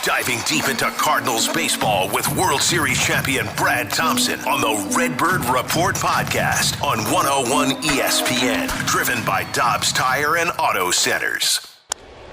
Diving deep into Cardinals baseball with World Series champion Brad Thompson on the Redbird Report podcast on 101 ESPN. Driven by Dobbs Tire and Auto Centers.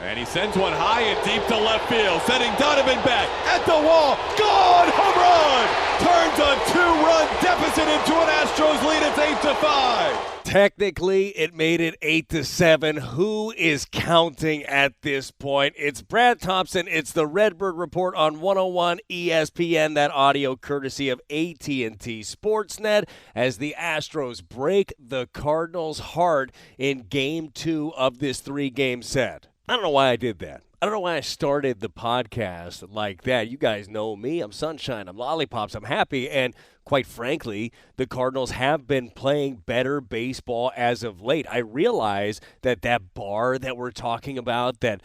And he sends one high and deep to left field, sending Donovan back at the wall. Gone! Home run! Turns a 2-run deficit into an Astros lead. It's 8-5. Technically, it made it 8-7. Who is counting at this point? It's Brad Thompson. It's the Redbird Report on 101 ESPN. That audio courtesy of AT&T Sportsnet as the Astros break the Cardinals' heart in Game 2 of this 3-game set. I don't know why I did that. I don't know why I started the podcast like that. You guys know me. I'm sunshine. I'm lollipops. I'm happy. And quite frankly, the Cardinals have been playing better baseball as of late. I realize that bar that we're talking about, that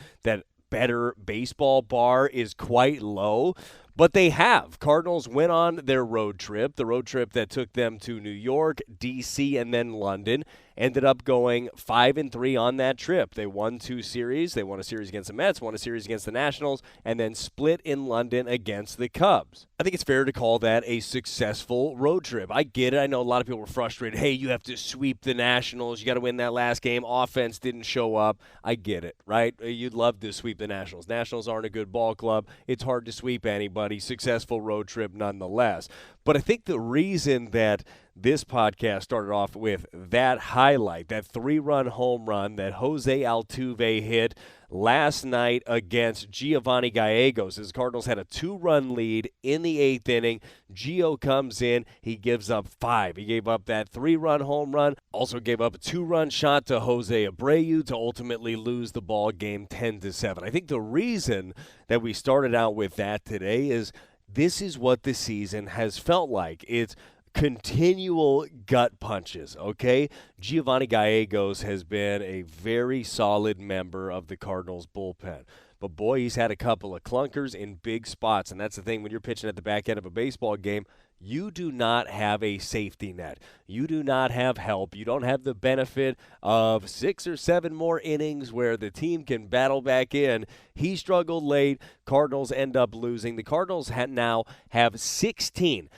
better baseball bar, is quite low. But they have. Cardinals went on their road trip, the road trip that took them to New York, D.C., and then London. Ended up going 5-3 on that trip. They won 2 series. They won a series against the Mets, won a series against the Nationals, and then split in London against the Cubs. I think it's fair to call that a successful road trip. I get it. I know a lot of people were frustrated. Hey, you have to sweep the Nationals. You got to win that last game. Offense didn't show up. I get it, right? You'd love to sweep the Nationals. Nationals aren't a good ball club. It's hard to sweep anybody. Successful road trip nonetheless. But I think the reason that this podcast started off with that highlight, that 3-run home run that Jose Altuve hit last night against Giovanni Gallegos, as Cardinals had a 2-run lead in the 8th inning. Gio comes in. He gives up 5. He gave up that 3-run home run, also gave up a 2-run shot to Jose Abreu to ultimately lose the ball game 10-7. I think the reason that we started out with that today is this is what the season has felt like. It's continual gut punches, okay? Giovanni Gallegos has been a very solid member of the Cardinals bullpen. But, boy, he's had a couple of clunkers in big spots. And that's the thing, when you're pitching at the back end of a baseball game, you do not have a safety net. You do not have help. You don't have the benefit of 6 or 7 more innings where the team can battle back in. He struggled late. Cardinals end up losing. The Cardinals now have 16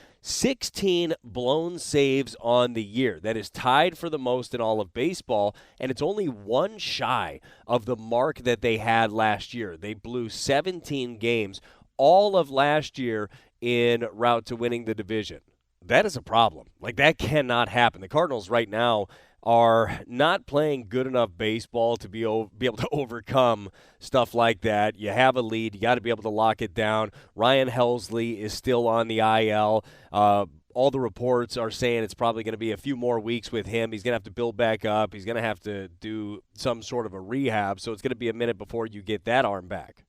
blown saves on the year. That is tied for the most in all of baseball, and it's only 1 shy of the mark that they had last year. They blew 17 games all of last year en route to winning the division. That is a problem. Like, that cannot happen. The Cardinals right now are not playing good enough baseball to be able to overcome stuff like that. You have a lead. You got to be able to lock it down. Ryan Helsley is still on the IL. All the reports are saying it's probably going to be a few more weeks with him. He's going to have to build back up. He's going to have to do some sort of a rehab, so it's going to be a minute before you get that arm back.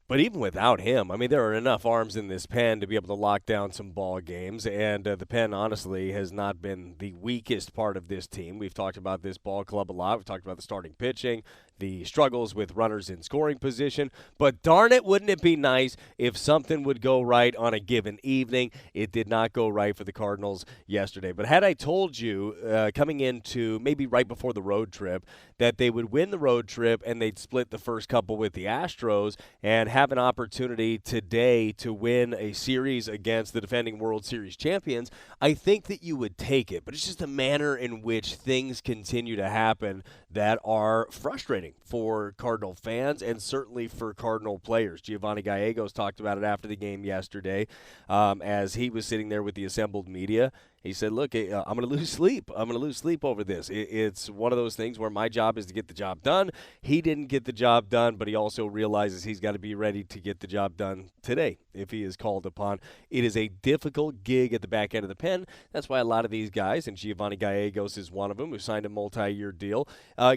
But even without him, I mean, there are enough arms in this pen to be able to lock down some ball games, and the pen, honestly, has not been the weakest part of this team. We've talked about this ball club a lot. We've talked about the starting pitching, the struggles with runners in scoring position, but darn it, wouldn't it be nice if something would go right on a given evening? It did not go right for the Cardinals yesterday. But had I told you coming into maybe right before the road trip that they would win the road trip and they'd split the first couple with the Astros and have an opportunity today to win a series against the defending World Series champions, I think that you would take it. But it's just the manner in which things continue to happen that are frustrating for Cardinal fans and certainly for Cardinal players. Giovanni Gallegos talked about it after the game yesterday as he was sitting there with the assembled media. He said, look, I'm going to lose sleep. I'm going to lose sleep over this. It's one of those things where my job is to get the job done. He didn't get the job done, but he also realizes he's got to be ready to get the job done today if he is called upon. It is a difficult gig at the back end of the pen. That's why a lot of these guys, and Giovanni Gallegos is one of them who signed a multi-year deal,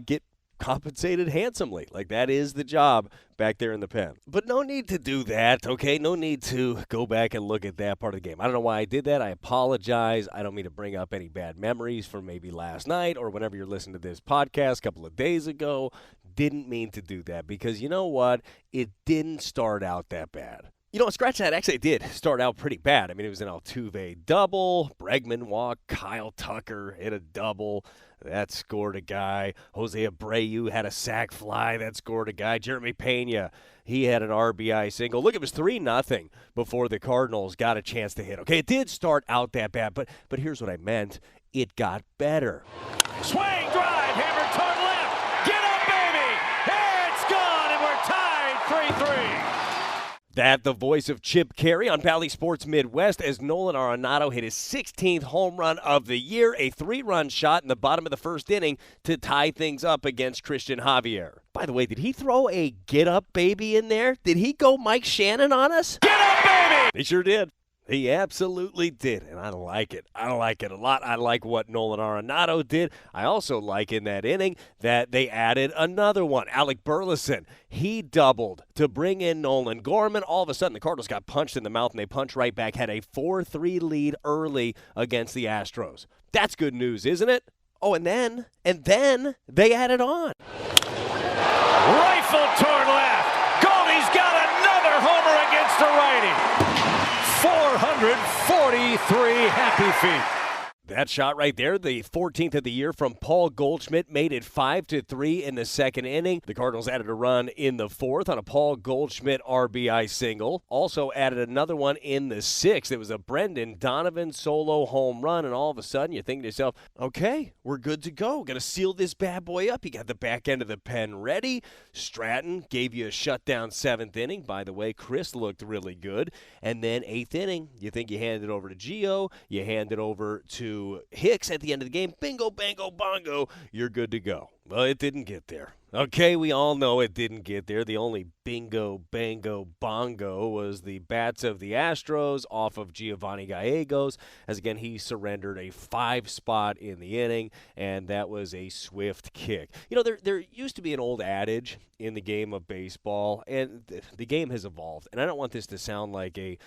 get compensated handsomely. Like, that is the job back there in the pen. But no need to do that, okay? No need to go back and look at that part of the game. I don't know why I did that. I apologize. I don't mean to bring up any bad memories from maybe last night or whenever you're listening to this podcast a couple of days ago. Didn't mean to do that because you know what? It didn't start out that bad. Scratch that. Actually, it did start out pretty bad. I mean, it was an Altuve double, Bregman walk, Kyle Tucker hit a double. That scored a guy. Jose Abreu had a sac fly. That scored a guy. Jeremy Pena, he had an RBI single. Look, it was 3-0 before the Cardinals got a chance to hit. Okay, it did start out that bad, but here's what I meant. It got better. Swing, drive, hammer toward left. Get up, baby. It's gone, and we're tied 3-3. That the voice of Chip Carey on Bally Sports Midwest as Nolan Arenado hit his 16th home run of the year, a 3-run shot in the bottom of the first inning to tie things up against Christian Javier. By the way, did he throw a get up baby in there? Did he go Mike Shannon on us? Get up, baby! He sure did. He absolutely did, and I like it. I like it a lot. I like what Nolan Arenado did. I also like in that inning that they added another one. Alec Burleson, he doubled to bring in Nolan Gorman. All of a sudden, the Cardinals got punched in the mouth, and they punched right back, had a 4-3 lead early against the Astros. That's good news, isn't it? Oh, and then they added on. Rifle toward left. Goldie's got another homer against the righty. 443 happy feet. That shot right there, the 14th of the year from Paul Goldschmidt, made it 5-3 in the second inning. The Cardinals added a run in the fourth on a Paul Goldschmidt RBI single. Also added another one in the sixth. It was a Brendan Donovan solo home run, and all of a sudden you're thinking to yourself, okay, we're good to go. Got to seal this bad boy up. You got the back end of the pen ready. Stratton gave you a shutdown seventh inning. By the way, Chris looked really good. And then eighth inning, you think you hand it over to Gio. You hand it over to Hicks at the end of the game. Bingo, bango, bongo. You're good to go. Well, it didn't get there. Okay, we all know it didn't get there. The only bingo, bango, bongo was the bats of the Astros off of Giovanni Gallegos, as again he surrendered a 5 spot in the inning, and that was a swift kick. There used to be an old adage in the game of baseball, and the game has evolved, and I don't want this to sound like a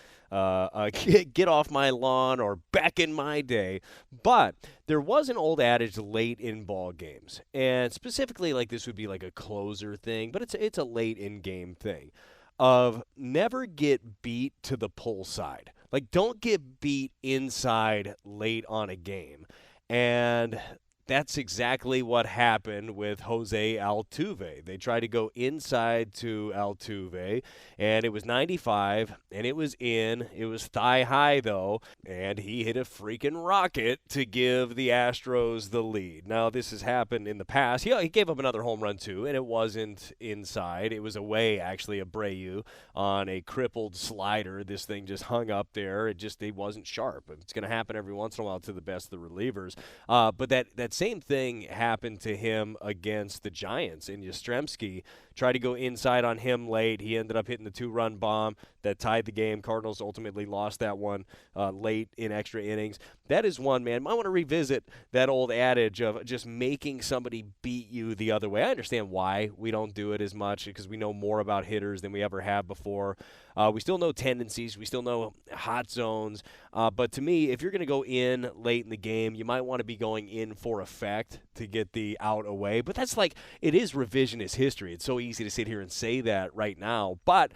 get off my lawn or back in my day, but there was an old adage late in ball games, and specifically like this would be like a closer thing, but it's a late in game thing of never get beat to the pull side. Like, don't get beat inside late on a game. And that's exactly what happened with Jose Altuve. They tried to go inside to Altuve, and it was 95, and it was in. It was thigh high, though, and he hit a freaking rocket to give the Astros the lead. Now, this has happened in the past. He gave up another home run, too, and it wasn't inside. It was away, actually, Abreu on a crippled slider. This thing just hung up there. It wasn't sharp. It's going to happen every once in a while to the best of the relievers. But that same thing happened to him against the Giants, and Yastrzemski tried to go inside on him late. He ended up hitting the 2-run bomb that tied the game. Cardinals ultimately lost that one late in extra innings. That is one, man. I want to revisit that old adage of just making somebody beat you the other way. I understand why we don't do it as much, because we know more about hitters than we ever have before. We still know tendencies. We still know hot zones. But to me, if you're going to go in late in the game, you might want to be going in for effect to get the out away. But that's it is revisionist history. It's so easy to sit here and say that right now. But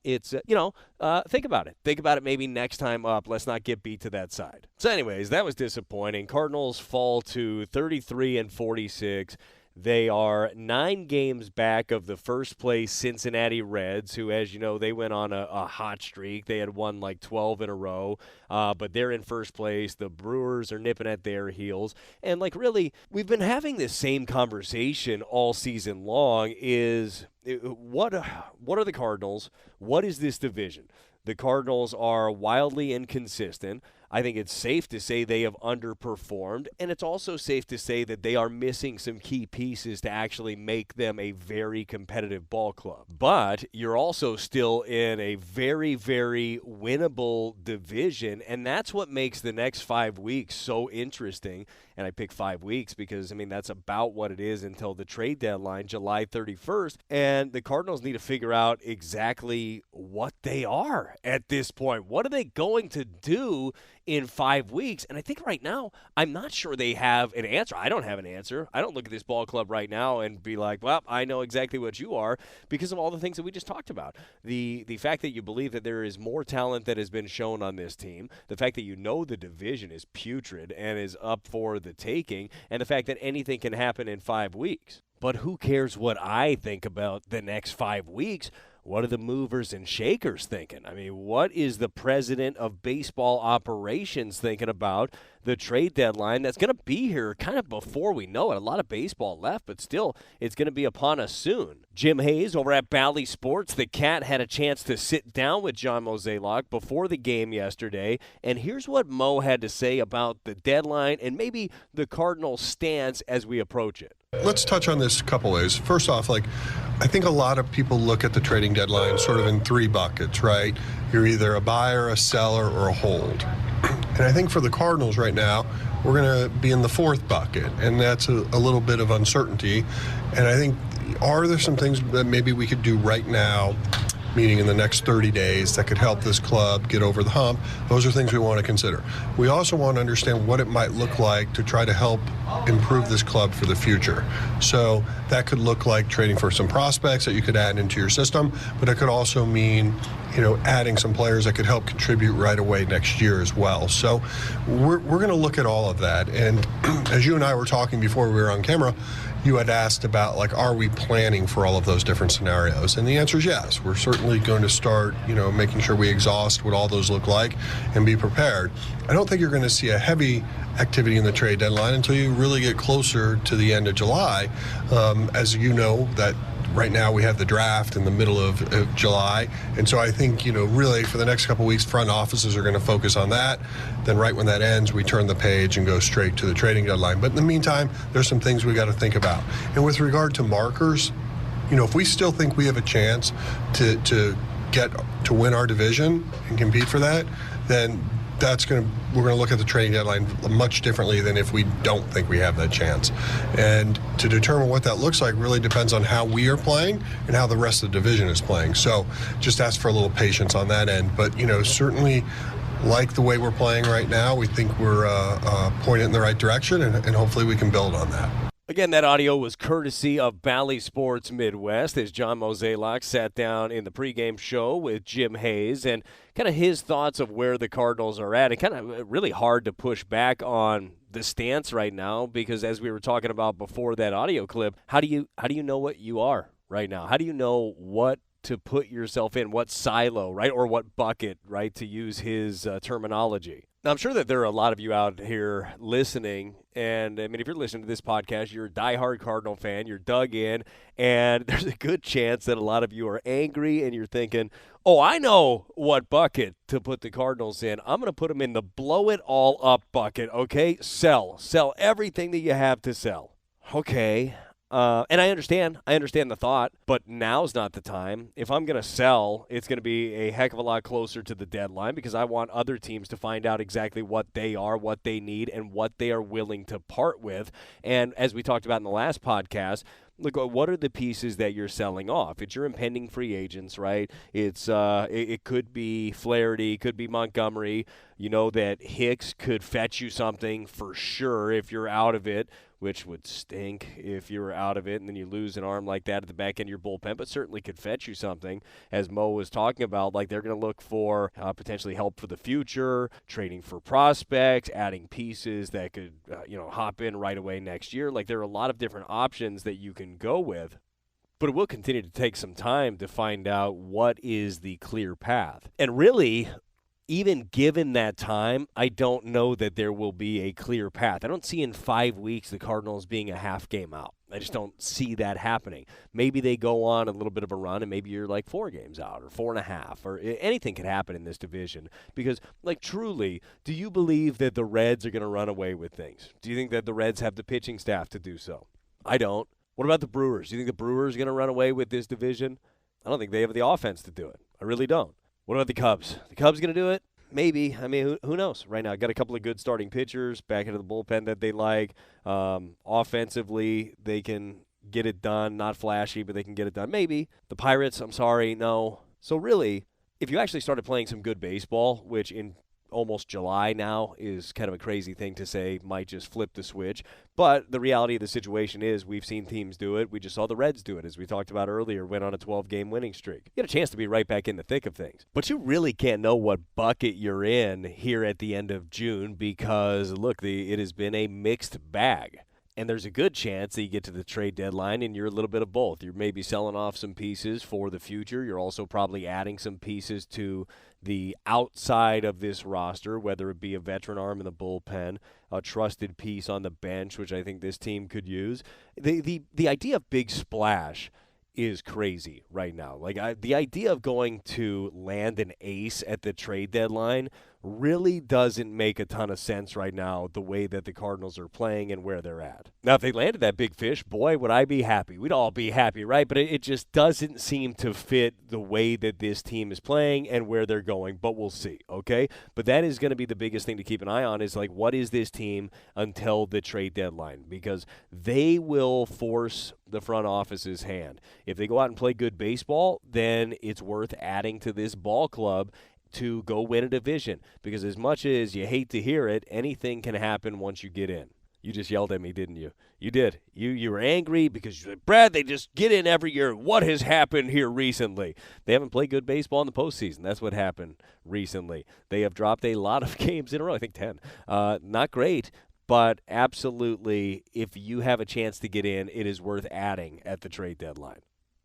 it's, think about it. Think about it maybe next time up. Let's not get beat to that side. So anyways, that was disappointing. Cardinals fall to 33-46. They are 9 games back of the first place Cincinnati Reds, who, as you know, they went on a hot streak. They had won 12 in a row, but they're in first place. The Brewers are nipping at their heels. And, really, we've been having this same conversation all season long is what are the Cardinals? What is this division? The Cardinals are wildly inconsistent. I think it's safe to say they have underperformed, and it's also safe to say that they are missing some key pieces to actually make them a very competitive ball club. But you're also still in a very, very winnable division, and that's what makes the next 5 weeks so interesting. And I pick 5 weeks because, that's about what it is until the trade deadline, July 31st. And the Cardinals need to figure out exactly what they are at this point. What are they going to do in 5 weeks? And I think right now, I'm not sure they have an answer. I don't have an answer. I don't look at this ball club right now and be like, well, I know exactly what you are, because of all the things that we just talked about. The fact that you believe that there is more talent that has been shown on this team, the fact that you know the division is putrid and is up for the taking, and the fact that anything can happen in 5 weeks. But who cares what I think about the next 5 weeks? What are the movers and shakers thinking? I mean, what is the president of baseball operations thinking about the trade deadline that's going to be here kind of before we know it? A lot of baseball left, but still, it's going to be upon us soon. Jim Hayes over at Bally Sports, the Cat, had a chance to sit down with John Mozeliak before the game yesterday, and here's what Mo had to say about the deadline and maybe the Cardinals' stance as we approach it. Let's touch on this a couple ways. First off, I think a lot of people look at the trading deadline sort of in 3 buckets, right? You're either a buyer, a seller, or a hold. And I think for the Cardinals right now, we're going to be in the 4th bucket, and that's a little bit of uncertainty. And I think, are there some things that maybe we could do right now, meaning in the next 30 days, that could help this club get over the hump? Those are things we want to consider. We also want to understand what it might look like to try to help improve this club for the future. So that could look like trading for some prospects that you could add into your system, but it could also mean, adding some players that could help contribute right away next year as well. So we're going to look at all of that. And as you and I were talking before we were on camera, you had asked about, are we planning for all of those different scenarios? And the answer is yes. We're certainly going to start, making sure we exhaust what all those look like and be prepared. I don't think you're going to see a heavy activity in the trade deadline until you really get closer to the end of July. As you know, that right now we have the draft in the middle of July. And so I think, really for the next couple of weeks, front offices are going to focus on that. Then right when that ends, we turn the page and go straight to the trading deadline. But in the meantime, there's some things we got to think about. And with regard to markers, if we still think we have a chance to win our division and compete for that, then we're going to look at the trading deadline much differently than if we don't think we have that chance. And to determine what that looks like really depends on how we are playing and how the rest of the division is playing. So just ask for a little patience on that end. But, certainly like the way we're playing right now, we think we're pointed in the right direction, and hopefully we can build on that. Again, that audio was courtesy of Bally Sports Midwest as John Mozeliak sat down in the pregame show with Jim Hayes and kind of his thoughts of where the Cardinals are at. And kind of really hard to push back on the stance right now because, as we were talking about before that audio clip, how do you know what you are right now? How do you know what to put yourself in, what silo, right, or what bucket, right, to use his terminology? Now, I'm sure that there are a lot of you out here listening, and I mean, if you're listening to this podcast, you're a diehard Cardinal fan, you're dug in, and there's a good chance that a lot of you are angry, and you're thinking, oh, I know what bucket to put the Cardinals in. I'm going to put them in the blow it all up bucket, okay? Sell everything that you have to sell. Okay. And I understand the thought, but now's not the time. If I'm going to sell, it's going to be a heck of a lot closer to the deadline because I want other teams to find out exactly what they are, what they need, and what they are willing to part with. And as we talked about in the last podcast, look, what are the pieces that you're selling off? It's your impending free agents, right? It could be Flaherty, could be Montgomery. You know that Hicks could fetch you something for sure if you're out of it, which would stink if you were out of it and then you lose an arm like that at the back end of your bullpen, but certainly could fetch you something. As Mo was talking about, they're going to look for potentially help for the future, trading for prospects, adding pieces that could hop in right away next year. There are a lot of different options that you can go with. But it will continue to take some time to find out what is the clear path. And really, even given that time, I don't know that there will be a clear path. I don't see in 5 weeks the Cardinals being a half game out. I just don't see that happening. Maybe they go on a little bit of a run, and maybe you're 4 games out or 4.5, or anything could happen in this division. Because, truly, do you believe that the Reds are going to run away with things? Do you think that the Reds have the pitching staff to do so? I don't. What about the Brewers? Do you think the Brewers are going to run away with this division? I don't think they have the offense to do it. I really don't. What about the Cubs? The Cubs going to do it? Maybe. I mean, who knows right now? Got a couple of good starting pitchers back into the bullpen that they like. Offensively, they can get it done. Not flashy, but they can get it done. Maybe. The Pirates, I'm sorry, no. So really, if you actually started playing some good baseball, which in almost July now is kind of a crazy thing to say, might just flip the switch. But the reality of the situation is we've seen teams do it. We just saw the Reds do it, as we talked about earlier, went on a 12-game winning streak. You get a chance to be right back in the thick of things. But you really can't know what bucket you're in here at the end of June because, look, it has been a mixed bag. And there's a good chance that you get to the trade deadline and you're a little bit of both. You're maybe selling off some pieces for the future. You're also probably adding some pieces to the outside of this roster, whether it be a veteran arm in the bullpen, a trusted piece on the bench, which I think this team could use. The idea of big splash is crazy right now. The idea of going to land an ace at the trade deadline really doesn't make a ton of sense right now, the way that the Cardinals are playing and where they're at. Now, if they landed that big fish, boy, would I be happy. We'd all be happy, right? But it just doesn't seem to fit the way that this team is playing and where they're going, but we'll see, okay? But that is going to be the biggest thing to keep an eye on is, what is this team until the trade deadline? Because they will force the front office's hand. If they go out and play good baseball, then it's worth adding to this ball club to go win a division, because as much as you hate to hear it, anything can happen once you get in. You just yelled at me, didn't you? You did. You were angry because, Brad, they just get in every year. What has happened here recently? They haven't played good baseball in the postseason. That's what happened recently. They have dropped a lot of games in a row, I think 10. Not great, but absolutely, if you have a chance to get in, it is worth adding at the trade deadline.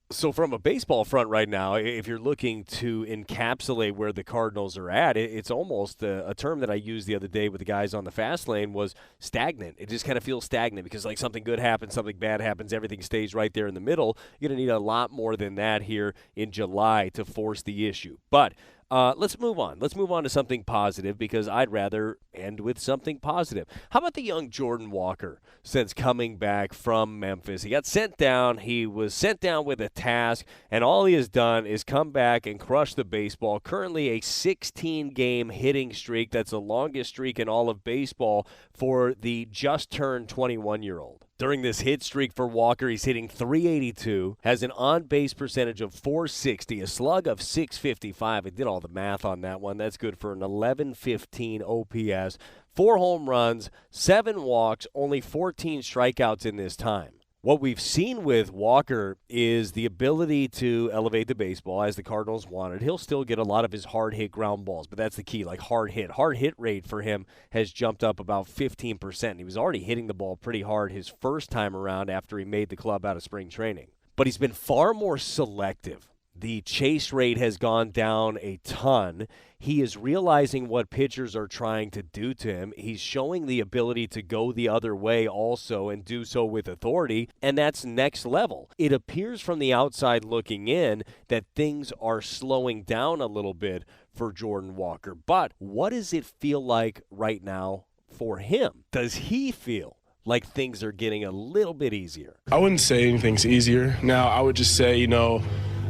So from a baseball front right now, if you're looking to encapsulate where the Cardinals are at, it's almost a term that I used the other day with the guys on the fast lane was stagnant. It just kind of feels stagnant because something good happens, something bad happens, everything stays right there in the middle. You're going to need a lot more than that here in July to force the issue. But let's move on. Let's move on to something positive because I'd rather end with something positive. How about the young Jordan Walker since coming back from Memphis? He got sent down. He was sent down with a task, and all he has done is come back and crush the baseball. Currently a 16-game hitting streak. That's the longest streak in all of baseball for the just-turned 21-year-old. During this hit streak for Walker, he's hitting .382, has an on-base percentage of .460, a slug of .655. I did all the math on that one. That's good for an 1115 OPS, 4 home runs, 7 walks, only 14 strikeouts in this time. What we've seen with Walker is the ability to elevate the baseball as the Cardinals wanted. He'll still get a lot of his hard-hit ground balls, but that's the key, hard hit. Hard hit rate for him has jumped up about 15%. He was already hitting the ball pretty hard his first time around after he made the club out of spring training. But he's been far more selective. The chase rate has gone down a ton. He is realizing what pitchers are trying to do to him. He's showing the ability to go the other way also and do so with authority, and that's next level. It appears from the outside looking in that things are slowing down a little bit for Jordan Walker. But what does it feel like right now for him? Does he feel like things are getting a little bit easier? I wouldn't say anything's easier. Now, I would just say,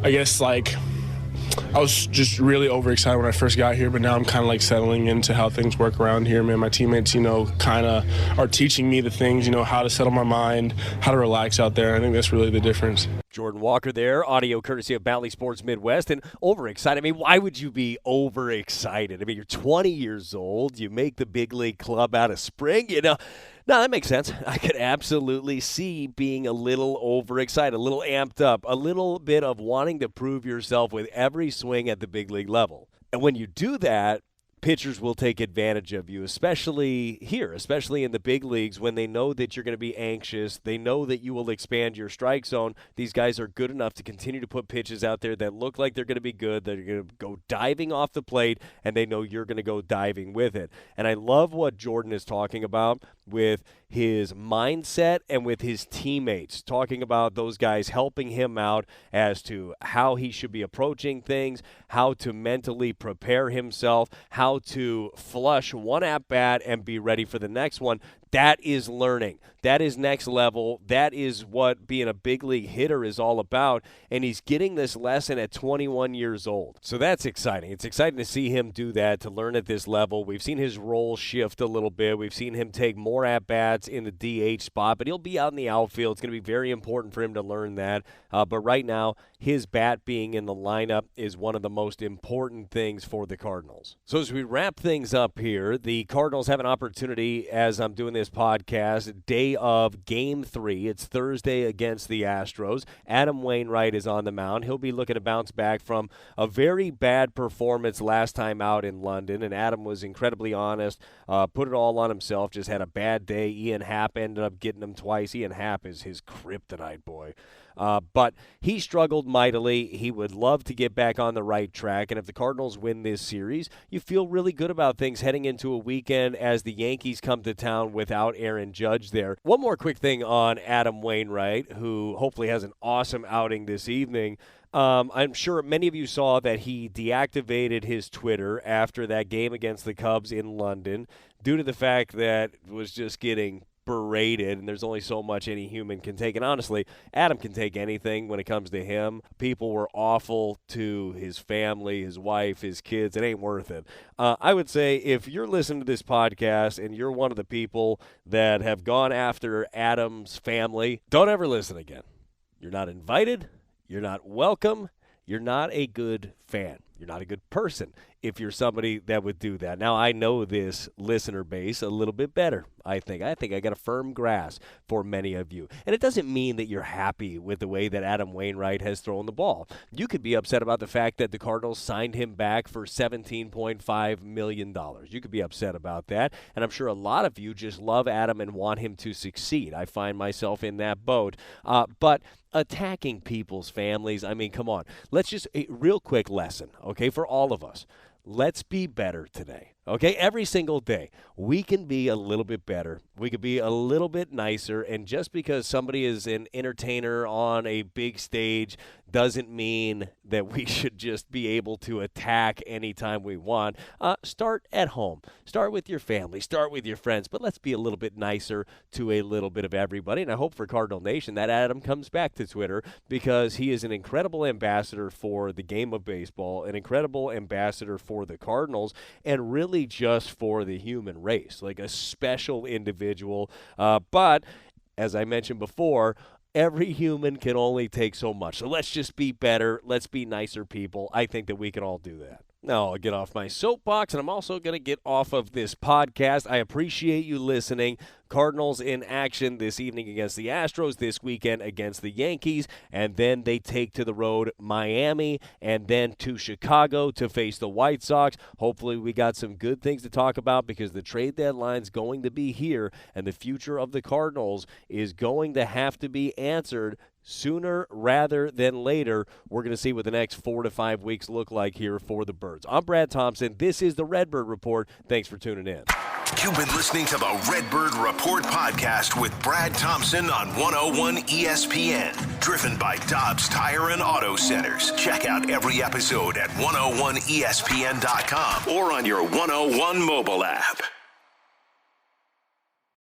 I guess I was just really overexcited when I first got here, but now I'm kind of settling into how things work around here, man. My teammates, kind of are teaching me the things, how to settle my mind, how to relax out there. I think that's really the difference. Jordan Walker there, audio courtesy of Bally Sports Midwest, and overexcited. Why would you be overexcited? You're 20 years old. You make the big league club out of spring, No, that makes sense. I could absolutely see being a little overexcited, a little amped up, a little bit of wanting to prove yourself with every swing at the big league level. And when you do that, pitchers will take advantage of you, especially here, especially in the big leagues when they know that you're going to be anxious. They know that you will expand your strike zone. These guys are good enough to continue to put pitches out there that look like they're going to be good. They're going to go diving off the plate, and they know you're going to go diving with it. And I love what Jordan is talking about with his mindset and with his teammates, talking about those guys helping him out as to how he should be approaching things, how to mentally prepare himself, how to flush one at-bat and be ready for the next one. That is learning. That is next level. That is what being a big league hitter is all about. And he's getting this lesson at 21 years old. So that's exciting. It's exciting to see him do that, to learn at this level. We've seen his role shift a little bit. We've seen him take more at-bats in the DH spot, but he'll be out in the outfield. It's going to be very important for him to learn that. But right now, his bat being in the lineup is one of the most important things for the Cardinals. So as we wrap things up here, the Cardinals have an opportunity, as I'm doing this podcast, day of Game 3. It's Thursday against the Astros. Adam Wainwright is on the mound. He'll be looking to bounce back from a very bad performance last time out in London, and Adam was incredibly honest, put it all on himself, just had a bad day. Ian Happ ended up getting him twice. Ian Happ is his kryptonite boy. But he struggled mightily. He would love to get back on the right track. And if the Cardinals win this series, you feel really good about things heading into a weekend as the Yankees come to town without Aaron Judge there. One more quick thing on Adam Wainwright, who hopefully has an awesome outing this evening. I'm sure many of you saw that he deactivated his Twitter after that game against the Cubs in London due to the fact that it was just getting berated, and there's only so much any human can take. And honestly, Adam can take anything when it comes to him. People were awful to his family, his wife, his kids. It ain't worth it. I would say if you're listening to this podcast and you're one of the people that have gone after Adam's family, don't ever listen again. You're not invited. You're not welcome. You're not a good fan. You're not a good person if you're somebody that would do that. Now, I know this listener base a little bit better, I think. I got a firm grasp for many of you. And it doesn't mean that you're happy with the way that Adam Wainwright has thrown the ball. You could be upset about the fact that the Cardinals signed him back for $17.5 million. You could be upset about that. And I'm sure a lot of you just love Adam and want him to succeed. I find myself in that boat. But attacking people's families, I mean, come on. Let's just, a real quick lesson, okay, for all of us. Let's be better today, okay? Every single day, we can be a little bit better. We could be a little bit nicer, and just because somebody is an entertainer on a big stage doesn't mean that we should just be able to attack anytime we want. Start at home. Start with your family. Start with your friends, but let's be a little bit nicer to a little bit of everybody, and I hope for Cardinal Nation that Adam comes back to Twitter because he is an incredible ambassador for the game of baseball, an incredible ambassador for the Cardinals, and really just for the human race, like a special individual. But as I mentioned before, every human can only take so much. So let's just be better. Let's be nicer people. I think that we can all do that. Now I'll get off my soapbox, and I'm also going to get off of this podcast. I appreciate you listening. Cardinals in action this evening against the Astros, this weekend against the Yankees, and then they take to the road Miami and then to Chicago to face the White Sox. Hopefully we got some good things to talk about because the trade deadline's going to be here, and the future of the Cardinals is going to have to be answered sooner rather than later. We're going to see what the next 4 to 5 weeks look like here for the Birds. I'm Brad Thompson. This is the Redbird Report. Thanks for tuning in. You've been listening to the Redbird Report podcast with Brad Thompson on 101 ESPN. Driven by Dobbs Tire and Auto Centers. Check out every episode at 101ESPN.com or on your 101 mobile app.